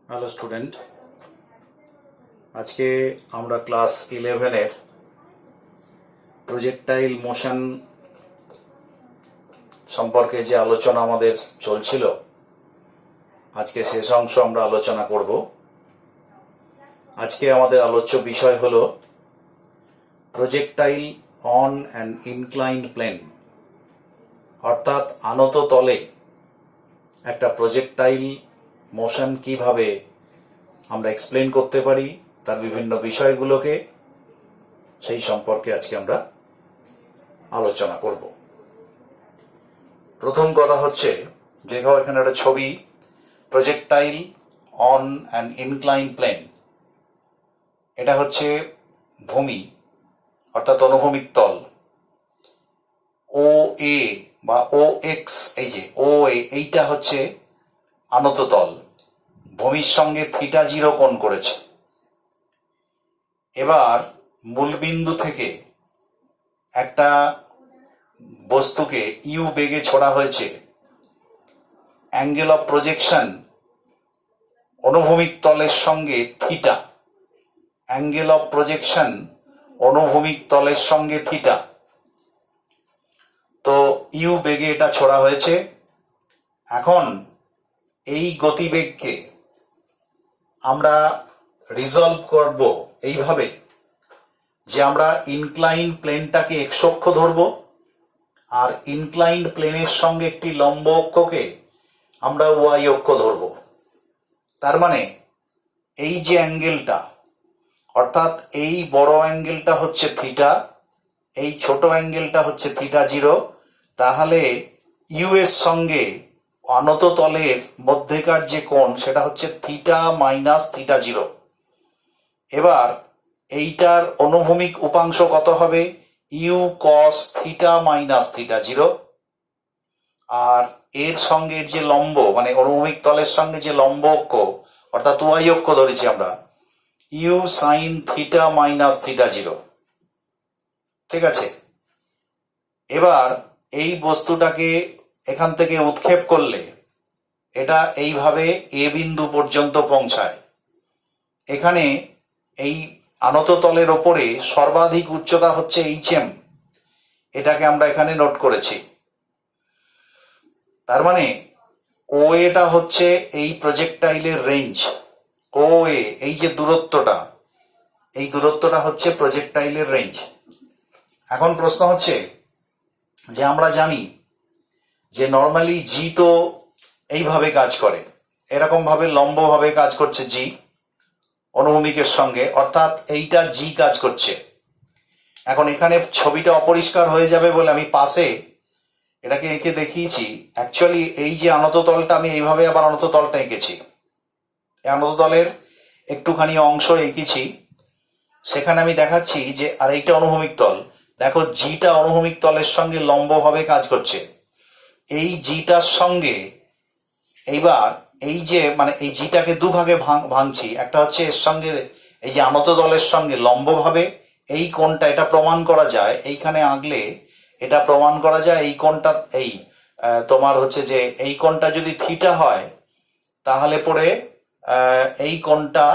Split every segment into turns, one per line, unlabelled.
Hello student, আজকে আমরা class 11-এর projectile motion সম্পর্কে যে আলোচনা আমাদের চলছিল, আজকে শেষ অংশ আমরা আলোচনা করব। আজকে আমাদের আলোচ্য বিষয় হল projectile on an inclined plane, অর্থাৎ আনত তলে একটা প্রজেক্টাইল মোশন কিভাবে আমরা এক্সপ্লেন করতে পারি, তার বিভিন্ন বিষয়গুলোকে সেই সম্পর্কে আজকে আমরা আলোচনা করব। প্রথম কথা হচ্ছে, দেখো এখানে একটা ছবি, projectile on an incline plane. এটা হচ্ছে ভূমি অর্থাৎ অনুভূমিক তল। ও এ বা ও এক্স, এই যে ও এ, এইটা হচ্ছে আনত তল, ভূমির সঙ্গে θ0 কোণ করেছে। এবার মূলবিন্দু থেকে একটা বস্তুকে ইউ বেগে ছোড়া হয়েছে। অ্যাঙ্গেল অফ প্রজেকশন অনুভূমিক তলের সঙ্গে থিটা, অ্যাঙ্গেল অফ প্রজেকশন অনুভূমিক তলের সঙ্গে থিটা। তো ইউ বেগে এটা ছোড়া হয়েছে। এখন এই গতিবেগকে আমরা রিজলভ করব এইভাবে যে আমরা ইনক্লাইন প্লেনটাকে এক্স অক্ষ ধরব, আর ইনক্লাইন্ড প্লেনের সঙ্গে একটি লম্ব অক্ষকে আমরা ওয়াই অক্ষ ধরব। তার মানে এই যে অ্যাঙ্গেলটা, অর্থাৎ এই বড় অ্যাঙ্গেলটা হচ্ছে থিটা, এই ছোট অ্যাঙ্গেলটা হচ্ছে θ0। তাহলে ইউ এর সঙ্গে আনত তলের মধ্যেকার যে কোণ, সেটা হচ্ছে থিটা মাইনাস θ0। এবার এইটার অনুভূমিক উপাংশ কত হবে? U cos theta minus θ0। আর এর সঙ্গে যে লম্ব, মানে অনুভূমিক তলের সঙ্গে যে লম্ব অক্ষ অর্থাৎ ওয়াই অক্ষ ধরেছি আমরা, ইউ সাইন থিটা মাইনাস θ0। ঠিক আছে। এবার এই বস্তুটাকে এখান থেকে উৎক্ষেপ করলে এটা এইভাবে এ বিন্দু পর্যন্ত পৌঁছায়। এখানে এই আনত তলের ওপরে সর্বাধিক উচ্চতা হচ্ছে HM, এটাকে আমরা এখানে নোট করেছি। তার মানে ও এটা হচ্ছে এই প্রজেক্টাইলের রেঞ্জ। ও এ, এই যে দূরত্বটা, এই দূরত্বটা হচ্ছে প্রজেক্টাইলের রেঞ্জ। এখন প্রশ্ন হচ্ছে যে আমরা জানি যে নর্মালি জি তো এইভাবে কাজ করে, এরকম ভাবে লম্ব ভাবে কাজ করছে জি অনুভূমিকের সঙ্গে, অর্থাৎ এইটা জি কাজ করছে। এখন এখানে ছবিটা অপরিষ্কার হয়ে যাবে বলে আমি পাশে এটাকে এঁকে দেখিয়েছি। অ্যাকচুয়ালি এই যে আনত তলটা, আমি এইভাবে আবার আনত তলটা এঁকেছি। এই আনত তলের একটুখানি অংশ এঁকেছি, সেখানে আমি দেখাচ্ছি যে আর এইটা অনুভূমিক তল। দেখো জিটা অনুভূমিক তলের সঙ্গে লম্বভাবে কাজ করছে। এই জিটার সঙ্গে এইবার এই যে মানে এই জিটাকে দুভাগে ভাঙছি। একটা হচ্ছে এর সঙ্গে এই যে আনত তলের সঙ্গে লম্বভাবে এই কোণটা, এটা প্রমাণ করা যায় এইখানে আঁকলে, এটা প্রমাণ করা যায়। এই কোণটা এই তোমার হচ্ছে যে এই কোণটা যদি থিটা হয়, তাহলে পরে এই কোণটা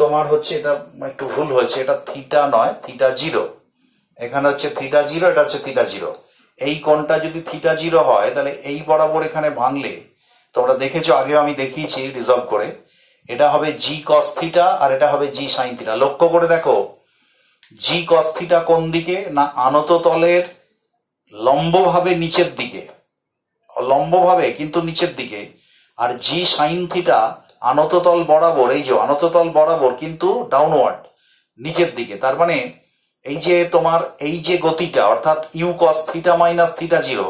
তোমার হচ্ছে, এটা একটু ভুল হয়েছে, এটা থিটা নয়, θ0। এখানে হচ্ছে θ0, এটা হচ্ছে θ0। এই কোণটা যদি θ0 হয়, তাহলে এই বরাবর এখানে ভাঙলে, তোমরা দেখেছো আগেও আমি দেখিয়েছি রিজলভ করে, এটা হবে জি কস থিটা আর এটা হবে জি সাইন থিটা। লক্ষ্য করে দেখো জি কস থিটা কোন দিকে না, আনত তলের লম্বভাবে নিচের দিকে, লম্বভাবে কিন্তু নিচের দিকে। আর জি সাইন থিটা আনত তল বরাবর, এই যে আনত তল বরাবর কিন্তু ডাউনওয়ার্ড, নিচের দিকে। তার মানে এই যে তোমার এই যে গতিটা, অর্থাৎ ইউ কস থিটা মাইনাস θ0,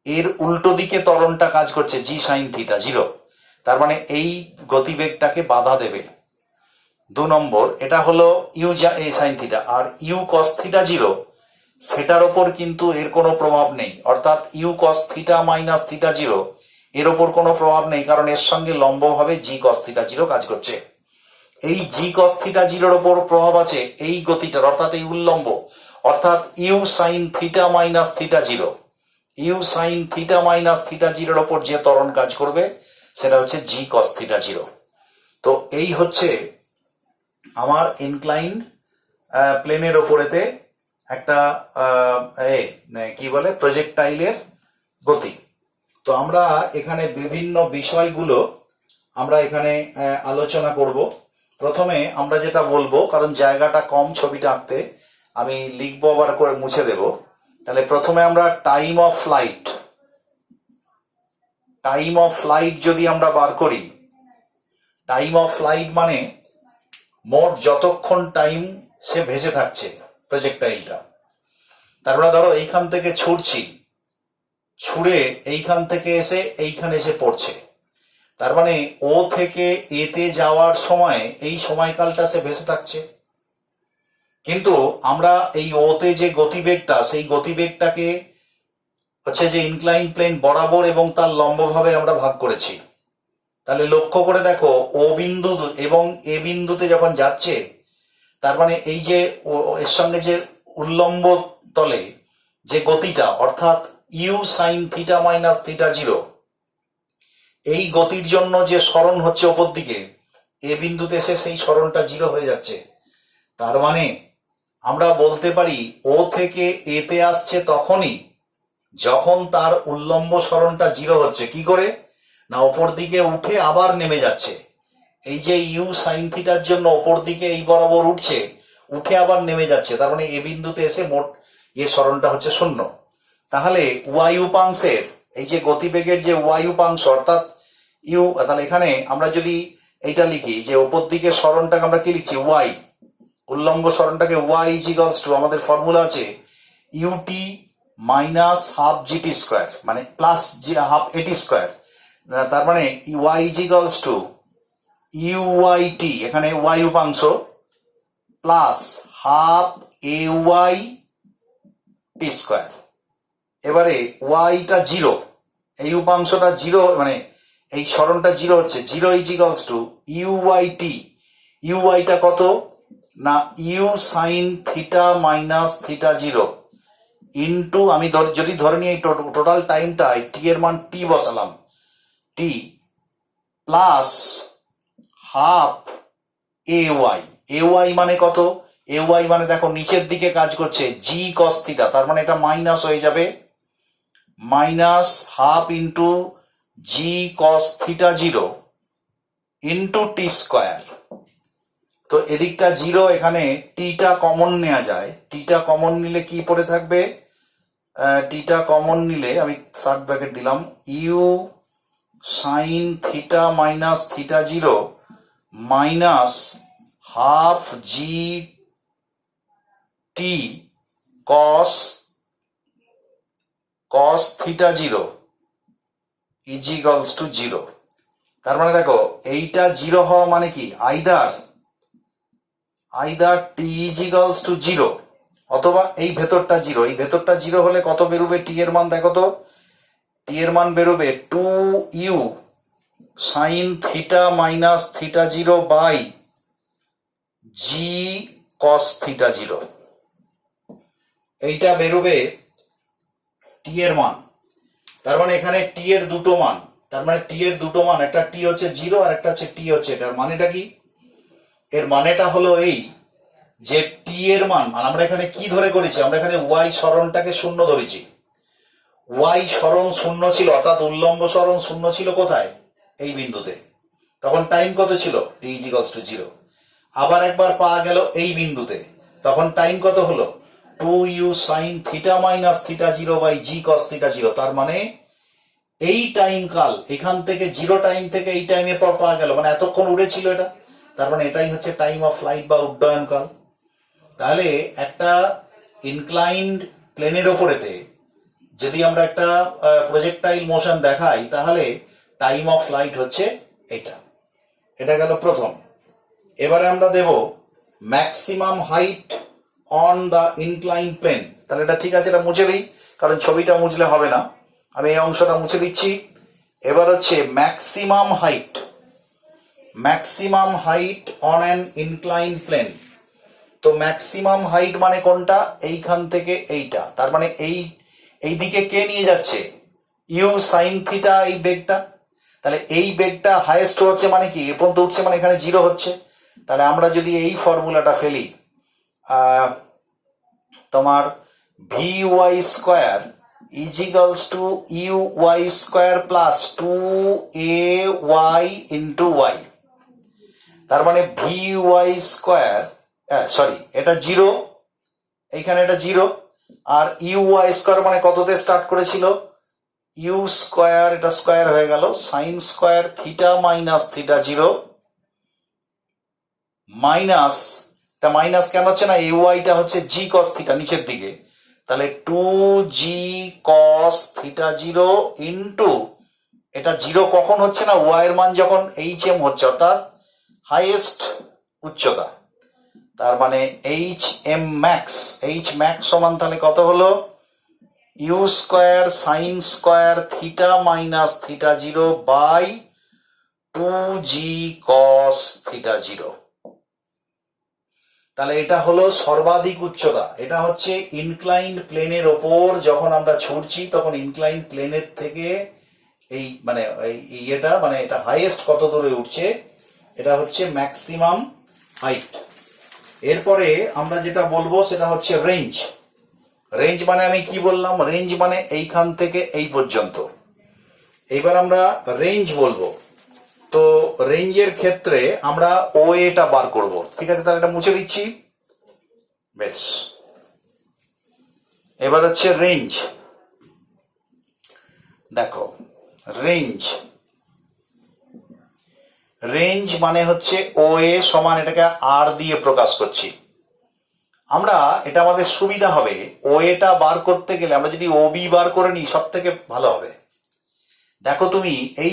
এর উল্টো দিকে ত্বরণটা কাজ করছে জি সাইন θ0। তার মানে এই গতিবেগটাকে বাধা দেবে। 2 নম্বর, এটা হলো ইউ সাইন থিটা। আর ইউ কস θ0, সেটার ওপর কিন্তু এর কোনো প্রভাব নেই, অর্থাৎ ইউ কস থিটা মাইনাস θ0 এর ওপর কোনো প্রভাব নেই, কারণ এর সঙ্গে লম্বভাবে জি কস θ0 কাজ করছে। এই জি কস θ0 ওপর প্রভাব আছে এই গতিটার, অর্থাৎ এই উল্লম্ব, অর্থাৎ you sine theta minus θ0, U sine theta minus θ0 ওপর যে ত্বরণ কাজ করবে সেটা হচ্ছে জি কস θ0। তো এই হচ্ছে আমার ইনক্লাইন্ড প্লেনের ওপরেতে একটা কি বলে প্রজেক্টাইলের গতি। তো আমরা এখানে বিভিন্ন বিষয়গুলো আমরা এখানে আলোচনা করব। প্রথমে আমরা যেটা বলবো, কারণ জায়গাটা কম ছবিটা আঁকতে, আমি লিখবো আবার করে মুছে দেব। তাহলে প্রথমে আমরা টাইম অফ ফ্লাইট যদি আমরা বার করি, টাইম অফ ফ্লাইট মানে মোট যতক্ষণ টাইম সে ভেসে থাকছে প্রজেক্টাইলটা। তারপরে ধরো এইখান থেকে ছুড়ে এইখান থেকে এসে এইখানে এসে পড়ছে, তার মানে ও থেকে এতে যাওয়ার সময় এই সময়কালটা সে ভেসে থাকছে। কিন্তু আমরা এই ওতে যে গতিবেগটা, সেই গতিবেগটাকে হচ্ছে যে ইনক্লাইন প্লেন বরাবর এবং তার লম্বভাবে আমরা ভাগ করেছি। তাহলে লক্ষ্য করে দেখো, ও বিন্দু এবং এ বিন্দুতে যখন যাচ্ছে, তার মানে এই যে এর সঙ্গে যে উল্লম্ব তলে যে গতিটা, অর্থাৎ you sine theta minus theta 0, এই গতির জন্য যে সরণ হচ্ছে ওপর দিকে, এ বিন্দুতে এসে সেই সরণটা 0 হয়ে যাচ্ছে। তার মানে আমরা বলতে পারি ও থেকে এতে আসছে তখনই যখন তার উল্লম্ব সরণটা 0 হচ্ছে। কি করে না, ওপর দিকে উঠে আবার নেমে যাচ্ছে। এই যে ইউ সাইন থিটার জন্য ওপর দিকে এই বরাবর উঠছে, উঠে আবার নেমে যাচ্ছে, তার মানে এ বিন্দুতে এসে মোট সরণটা হচ্ছে 0। তাহলে ওয়াই উপাংশের এই যে গতিবেগের যে ওয়াই উপাংশ অর্থাৎ ইউ, তাহলে এখানে আমরা যদি এইটা লিখি যে ওপর দিকে সরণটাকে আমরা কি লিখছি, ওয়াই, উল্লম্ব সরণটাকে ওয়াই ইজিক্যালস টু, আমাদের ফর্মুলা আছে u t minus half g t square, মানে প্লাস হাফ এটি স্কোয়ার। তার মানে ওয়াই ইজিক্যালস টু ইউআইটি, এখানে ওয়াই উপাংশ, plus half a y t square. এবারে ওয়াইটা 0, এই উপাংশটা 0, মানে এই সরণটা 0 হচ্ছে, 0 ইজিক্যালস টু ইউআইটি। ইউআইটা কত না, u sine theta minus theta 0 into, আমি যদি ধরে নিই এই টোটাল টাইমটা টি এর মান টি বসালাম, টি plus half a Y. A Y মানে কত, এ ওয়াই মানে দেখো নিচের দিকে কাজ করছে, জি কস থিটা, তার মানে এটা মাইনাস হয়ে যাবে, মাইনাস হাফ ইন্টু জি cos theta 0 into T square. তো এদিকটা 0, এখানে টিটা কমন নেওয়া যায়, টিটা কমন নিলে কি পড়ে থাকবে, টিটা কমন নিলে আমি সার্ট ব্র্যাকেট দিলাম, u sine theta minus theta 0 minus half g t cos theta 0 equals to 0। তার মানে দেখো এইটা 0 হওয়া মানে কি, আইদার টি ইজিক্যালস টু 0 অথবা এই ভেতরটা 0। এই ভেতরটা 0 হলে কত বেরোবে টি এর মান, দেখো তো টি এর মান বেরোবে 2u sine theta minus theta 0 by g cos theta 0। এইটা বেরোবে টি এর মান। তার মানে এখানে টি এর দুটো মান, তার মানে টি এর দুটো মান, একটা টি হচ্ছে 0 আর একটা হচ্ছে টি হচ্ছে, এটার মানেটা কি, এর মানেটা হলো এই যে টি এর মান, আমরা এখানে কি ধরে করেছি, আমরা এখানে ওয়াই সরণটাকে 0 ধরেছি। ওয়াই সরণ 0 ছিল, অর্থাৎ উল্লম্ব সরণ 0 ছিল কোথায়, এই বিন্দুতে, তখন টাইম কত ছিল, টি ইজিক্যালস টু 0। আবার একবার পাওয়া গেল এই বিন্দুতে, তখন টাইম কত হলো, 2u sine theta minus theta 0 by g cos theta 0। তার মানে এই টাইম কাল এখান থেকে 0 টাইম থেকে এই টাইমে পর পাওয়া গেল, মানে এতক্ষণ উড়েছিল এটা, তার মানে এটাই হচ্ছে টাইম অফ ফ্লাইট বা উড্ডয়ন কাল। তাহলে একটা ইনক্লাইন্ড প্লেনের ওপরেতে যদি আমরা একটা প্রজেক্টাইল মোশন দেখাই, তাহলে টাইম অফ ফ্লাইট হচ্ছে এটা গেল প্রথম। এবারে আমরা দেব maximum height on the incline plane. তাহলে এটা ঠিক আছে, এটা মুছে দিই, কারণ ছবিটা মুছলে হবে না, আমি এই অংশটা মুছে দিচ্ছি। এবার হচ্ছে maximum height on an incline plane. তো ম্যাক্সিমাম হাইট মানে কোনটা, এইখান থেকে এইটা, তার মানে এই দিকে কে নিয়ে যাচ্ছে, ইউ সাইন থিটা, এই বেগটা। তাহলে এই বেগটা হাইয়েস্ট হচ্ছে মানে কি, এ পর্যন্ত উঠছে মানে এখানে জিরো হচ্ছে। তাহলে আমরা যদি এই ফর্মুলাটা ফেলি, তোমার v y square is equals to u y square plus 2ay into y. তার মানে ভি ওয়াই স্কোয়ার, সরি এটা জিরো, এইখানে এটা জিরো, আর ইউ ওয়াই স্কোয়ার মানে কততে স্টার্ট করেছিল, ইউ স্কোয়ার, এটা স্কোয়ার হয়ে গেল, sign square theta minus theta zero, minus, এটা মাইনাস কেন হচ্ছে না, ইউ ওয়াইটা হচ্ছে জি কস থিটা নিচের দিকে, তাহলে 2g cos theta zero into, এটা জিরো কখন হচ্ছে না, ওয়াই এর মান যখন এইচ হচ্ছে, অর্থাৎ হাইয়েস্ট উচ্চতা। তার মানে h m max, h max সমান তাহলে কত হলো, u square sine square theta minus theta zero by 2g cos theta zero. তাহলে এটা হলো সর্বাধিক উচ্চতা। এটা হচ্ছে ইনক্লাইন্ড প্লেনের ওপর যখন আমরা ছুটছি তখন ইনক্লাইন্ড প্লেনের থেকে এই মানে এটা মানে এটা হাইয়েস্ট কত দূরে উঠছে, এটা হচ্ছে ম্যাক্সিমাম হাইট। এরপরে আমরা যেটা বলবো সেটা হচ্ছে রেঞ্জ। রেঞ্জ মানে আমি কি বললাম, রেঞ্জ মানে এইখান থেকে এই পর্যন্ত। এবার আমরা রেঞ্জ বলবো, তো রেঞ্জের ক্ষেত্রে আমরা ও এটা বার করব, ঠিক আছে, তাহলে এটা মুছে দিচ্ছি। বেশ, এবার হচ্ছে রেঞ্জ। দেখো রেঞ্জ, রেঞ্জ মানে হচ্ছে ও এ সমান, এটাকে আর দিয়ে প্রকাশ করছি আমরা। এটা আমাদের সুবিধা হবে, ও এটা বার করতে গেলে আমরা যদি ও বি বার করে নিই সব থেকে ভালো হবে। দেখো তুমি এই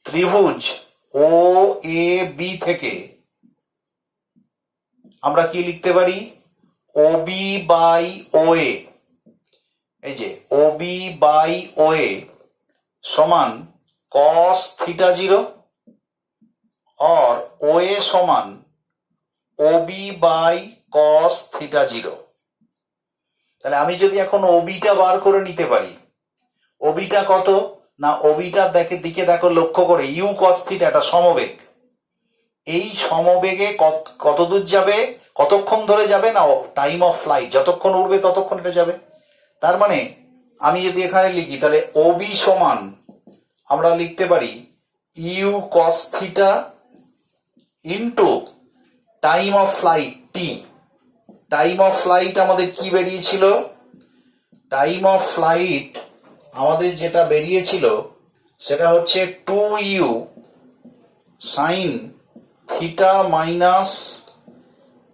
ত্রিভুজ ও এ বি থেকে আমরা কি লিখতে পারি, ও বি বাই ও এ, এই যে ও বি বাই ও এ সমান কস থিটা জিরো, और ओ ए সমান O B by cos theta zero. তাহলে আমি যদি এখন ওবিটা বার করে নিতে পারি, ওবিটা কত না, ওবিটার দিকে দেখো, লক্ষ্য করে ইউ কস থিটা, এটা সমবেগ, এই সমবেগে কত দূর যাবে, কতক্ষণ ধরে যাবে না, টাইম অফ ফ্লাইট, যতক্ষণ উড়বে ততক্ষণ এটা যাবে। তার মানে আমি যদি এখানে লিখি তাহলে ওবি সমান আমরা লিখতে পারি u cos theta into time of flight t. Time of flight আমাদের কি বেরিয়েছিল, টাইম অফ ফ্লাইট আমাদের যেটা বেরিয়েছিল সেটা হচ্ছে 2u sine theta minus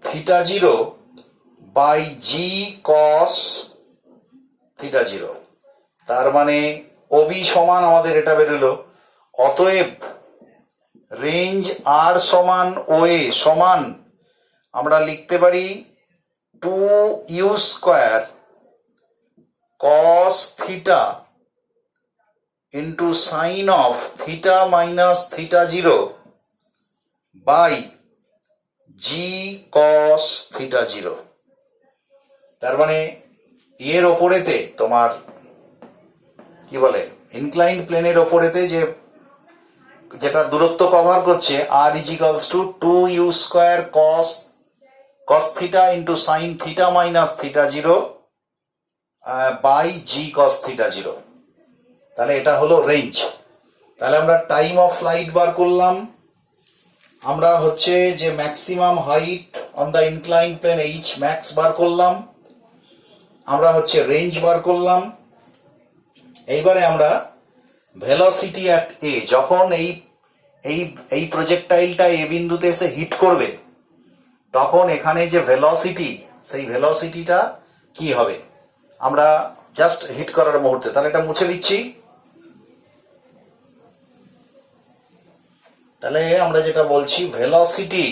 theta zero by g cos theta zero. তার মানে ওবি সমান আমাদের এটা বেরোলো। অতএব রেঞ্জ আর সমান ও এ সমান আমরা লিখতে পারি 2u square cos theta into sine of theta minus theta zero by g cos theta zero. তার মানে এর ওপরেতে তোমার কি বলে, ইনক্লাইন্ড প্লেনের ওপরেতে যেটা দূরত্ব কভার করছে, R is equals to 2u square cos theta into sine theta minus theta zero by g cos theta zero. তাহলে এটা হলো রেঞ্জ। তাহলে আমরা টাইম অফ ফ্লাইট বার করলাম, আমরা হচ্ছে যে maximum height on the inclined plane H max বার করলাম, আমরা হচ্ছে রেঞ্জ বার করলাম। এইবারে আমরা ভেলোসিটি অ্যাট এ, যখন এই প্রজেক্টাইলটা এ বিন্দুতে এসে হিট করবে তখন এখানে যে ভেলোসিটি, সেই ভেলোসিটিটা কি হবে আমরা জাস্ট হিট করার মুহূর্তে। তাহলে এটা মুছে দিচ্ছি। তাহলে আমরা যেটা বলছি ভেলোসিটি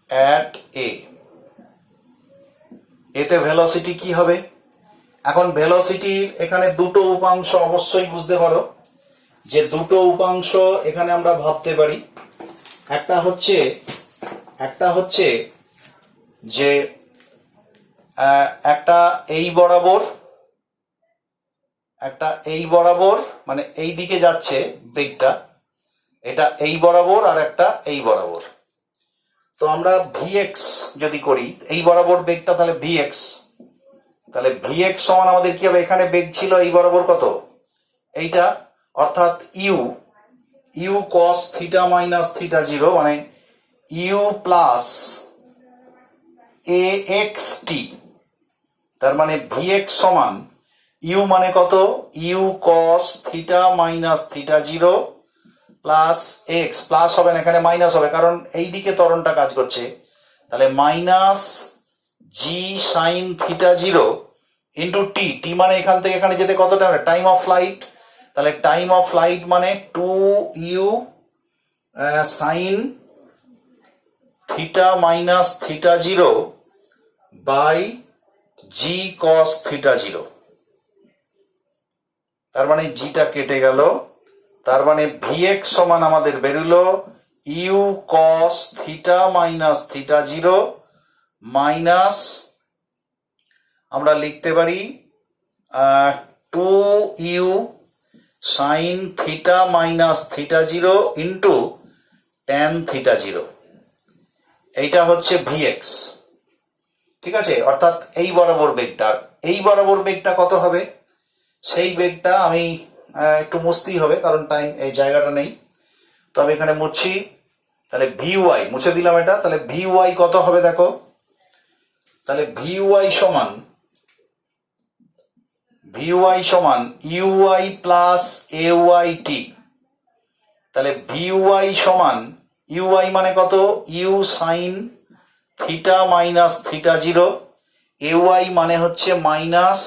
অ্যাট এ, এতে ভেলোসিটি কি হবে, এখন ভেলোসিটির এখানে দুটো উপাংশ অবশ্যই বুঝতে পারো, যে দুটো উপাংশ এখানে আমরা ভাবতে পারি। একটা হচ্ছে যে একটা এই বরাবর, একটা এই বরাবর, মানে এই দিকে যাচ্ছে বেগটা, এটা এই বরাবর আর একটা এই বরাবর। তো আমরা ভিএক্স যদি করি, এই বরাবর বেগটা তাহলে ভিএক্স, তাহলে ভিএক্স সমান আমাদের কি হবে, এখানে বেগ ছিল এই বরাবর কত, এইটা, অর্থাৎ u cos theta minus theta zero, মানে u plus a x t. তার মানে ভিএক্স সমান ইউ মানে কত, u cos theta minus theta zero plus x, plus হবে না, এখানে মাইনাস হবে কারণ এই দিকে ত্বরণটা কাজ করছে, তাহলে minus g sine theta zero into t, t মানে এখান থেকে এখানে যেতে কত টাইম, টাইম অফ ফ্লাইট, তাহলে টাইম অফ ফ্লাইট মানে 2u sine theta minus theta zero by g cos theta zero. তার মানে জিটা কেটে গেল, তার মানে ভিএক্স সমান আমাদের বেরোলো u cos theta minus theta zero minus, আমরা লিখতে পারি 2u sine theta minus theta zero into tan theta zero. এইটা হচ্ছে ভিএক্স, ঠিক আছে, অর্থাৎ এই বরাবর বেগটা। এই বরাবর বেগটা কত হবে, সেই বেগটা আমি একটু মুছতেই হবে কারণ টাইম, এই জায়গাটা নেই, তো আমি এখানে মুছছি। তাহলে ভিওয়াই মুছে দিলাম এটা, তাহলে ভিওয়াই কত হবে দেখো, তাহলে ভিওয়াই সমান ইউআই প্লাস এওয়াই টি। তাহলে ভিওয়াই সমান ইউআই মানে কত, u sine theta minus theta zero, a y মানে হচ্ছে minus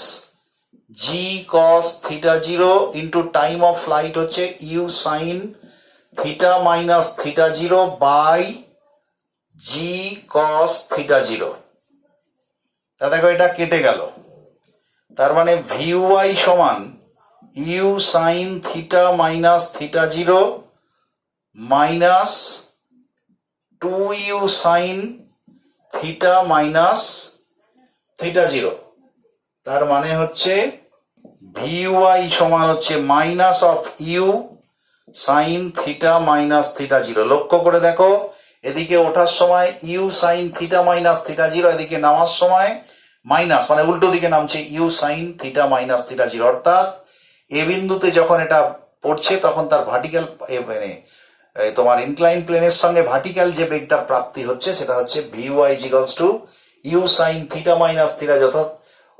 g cos theta zero into time of flight হচ্ছে u sine theta minus theta zero by g cos theta zero. তা দেখো এটা কেটে গেল, তার মানে ভিওয়াই সমান u sine theta minus theta zero minus 2u sine theta minus theta zero. তার মানে হচ্ছে ভিওয়াই সমান হচ্ছে minus of u sine theta minus theta zero. লক্ষ্য করে দেখো, এদিকে ওঠার সময় u sine theta minus theta zero, এদিকে নামার সময় মাইনাস, মানে উল্টো দিকে নামছে u sine theta minus theta zero. অর্থাৎ এ বিন্দুতে যখন এটা পড়ছে তখন তার ভার্টিক্যাল, মানে তোমার ইনক্লাইন প্লেনের সঙ্গে ভার্টিক্যাল যে বেগটা প্রাপ্তি হচ্ছে সেটা হচ্ছে v y equals to u sine theta minus theta. অর্থাৎ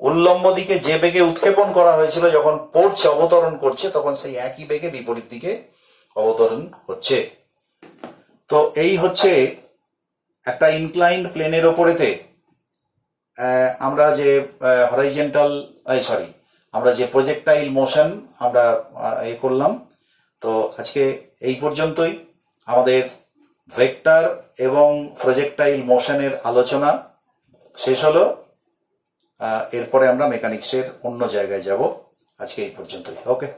উল্লম্ব দিকে যে বেগে উৎক্ষেপণ করা হয়েছিল যখন পড়ছে, অবতরণ করছে, তখন সেই একই বেগে বিপরীত দিকে অবতরণ হচ্ছে। তো এই হচ্ছে একটা ইনক্লাইন্ড প্লেনের ওপরেতে আমরা যে হরাইজেন্টাল, আমরা যে প্রজেক্টাইল মোশন আমরা করলাম। তো আজকে এই পর্যন্তই আমাদের ভেক্টর এবং প্রজেক্টাইল মোশনের আলোচনা শেষ হলো। এরপরে আমরা মেকানিক্সের অন্য জায়গায় যাব। আজকে এই পর্যন্তই, ওকে।